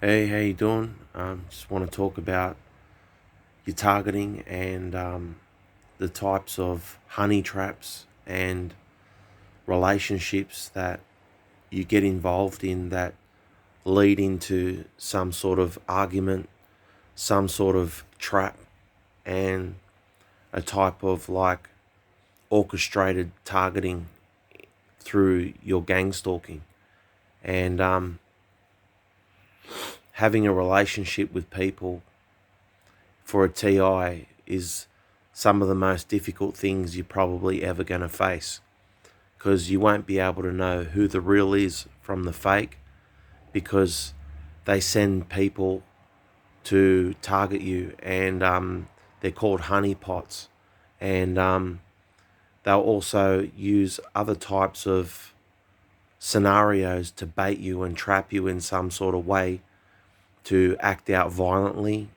Hey, how you doing? Just want to talk about your targeting and the types of honey traps and relationships that you get involved in that lead into some sort of argument, some sort of trap, and a type of like orchestrated targeting through your gang stalking. And having a relationship with people for a TI is some of the most difficult things you're probably ever going to face because you won't be able to know who the real is from the fake because they send people to target you and they're called honeypots and they'll also use other types of scenarios to bait you and trap you in some sort of way to act out violently,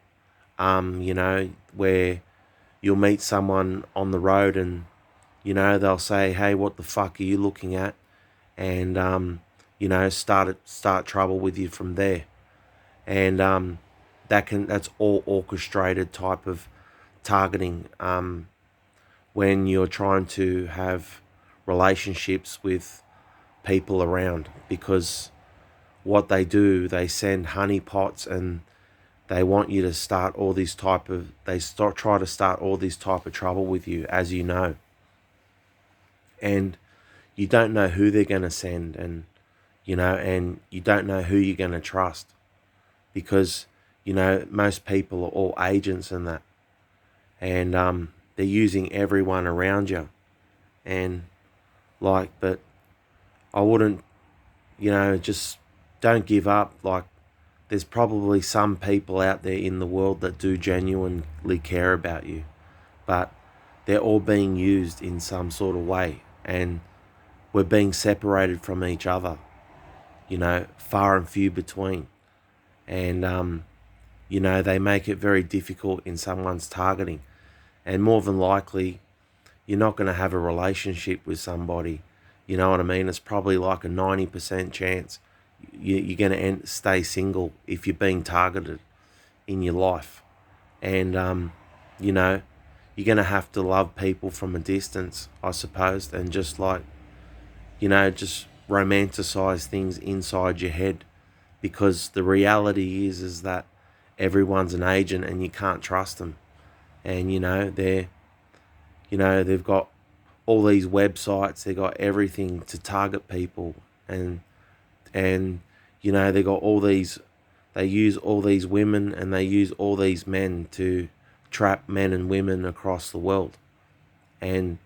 where you'll meet someone on the road and they'll say, "Hey, what the fuck are you looking at?" and start trouble with you from there. And that's all orchestrated type of targeting when you're trying to have relationships with people around because what they do, they send honeypots and they want you to start all these type of they start try to start all this type of trouble with you, as you know. And you don't know who they're going to send, and you don't know who you're going to trust because most people are all agents and that, and they're using everyone around you. And but I wouldn't, just don't give up. Like, there's probably some people out there in the world that do genuinely care about you, but they're all being used in some sort of way, and we're being separated from each other, far and few between. And they make it very difficult in someone's targeting, and more than likely you're not going to have a relationship with somebody. You know what I mean? It's probably like a 90% chance you're going to stay single if you're being targeted in your life. And you know you're going to have to love people from a distance, I suppose, and just just romanticize things inside your head, because the reality is that everyone's an agent and you can't trust them. And they've got all these websites, they got everything to target people. And they got all these, they use all these women and they use all these men to trap men and women across the world. And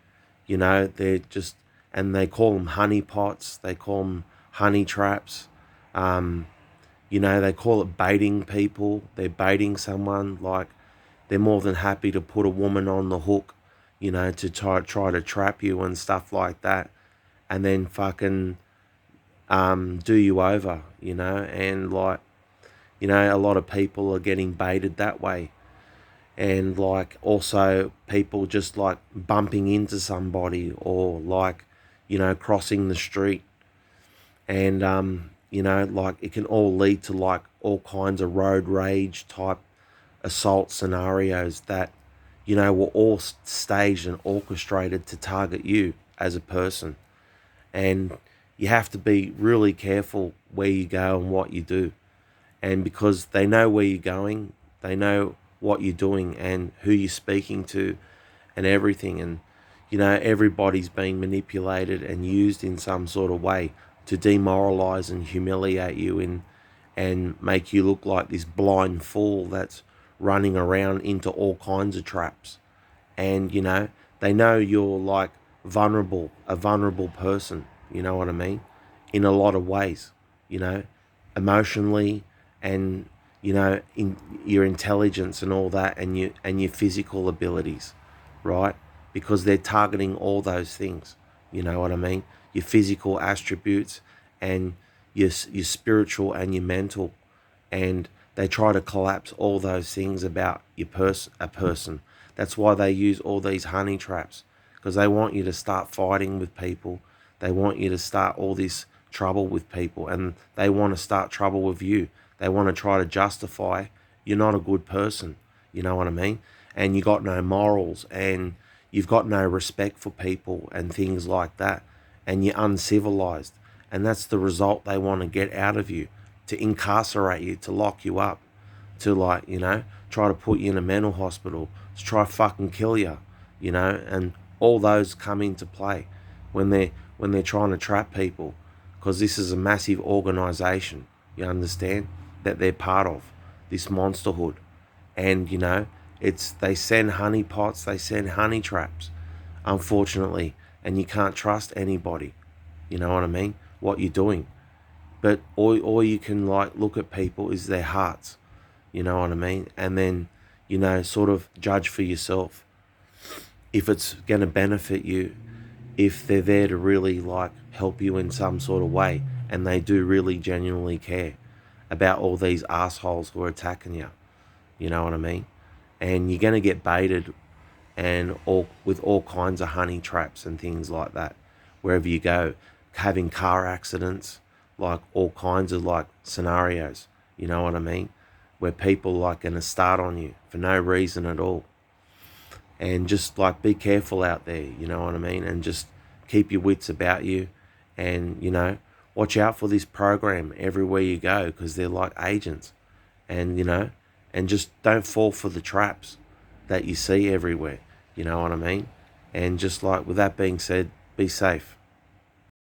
they're just, and they call them honey pots, they call them honey traps. um they call it baiting people. They're baiting someone. Like, they're more than happy to put a woman on the hook, to try to trap you and stuff like that, and then fucking do you over, and a lot of people are getting baited that way. And also people just bumping into somebody, or crossing the street. And it can all lead to all kinds of road rage type assault scenarios that were all staged and orchestrated to target you as a person. And you have to be really careful where you go and what you do. And because they know where you're going, they know what you're doing and who you're speaking to and everything. And everybody's being manipulated and used in some sort of way to demoralize and humiliate you and make you look like this blind fool that's running around into all kinds of traps. And they know you're vulnerable, a vulnerable person, you know what I mean, in a lot of ways, you know emotionally, and in your intelligence and all that, and your physical abilities, right? Because they're targeting all those things, you know what I mean, your physical attributes and your spiritual and your mental. And they try to collapse all those things about a person. That's why they use all these honey traps, because they want you to start fighting with people. They want you to start all this trouble with people, and they want to start trouble with you. They want to try to justify you're not a good person. You know what I mean? And you got no morals, and you've got no respect for people and things like that, and you're uncivilized. And that's the result they want to get out of you, to incarcerate you, to lock you up, to, like, try to put you in a mental hospital, to try fucking kill you, and all those come into play when they're trying to trap people, because this is a massive organization, you understand, that they're part of, this monsterhood. And it's, they send honey pots, they send honey traps, unfortunately, and you can't trust anybody. You know what I mean? What you're doing. But all you can, like, look at people is their hearts. You know what I mean? And then, sort of judge for yourself if it's going to benefit you, if they're there to really, like, help you in some sort of way, and they do really genuinely care about all these assholes who are attacking you. You know what I mean? And you're going to get baited, and all with all kinds of honey traps and things like that wherever you go, having car accidents, like all kinds of, like, scenarios. You know what I mean? Where people, like, going to start on you for no reason at all. And just, like, be careful out there, you know what I mean? And just keep your wits about you, and watch out for this program everywhere you go, because they're like agents. And and just don't fall for the traps that you see everywhere. You know what I mean? And just, like, with that being said, be safe.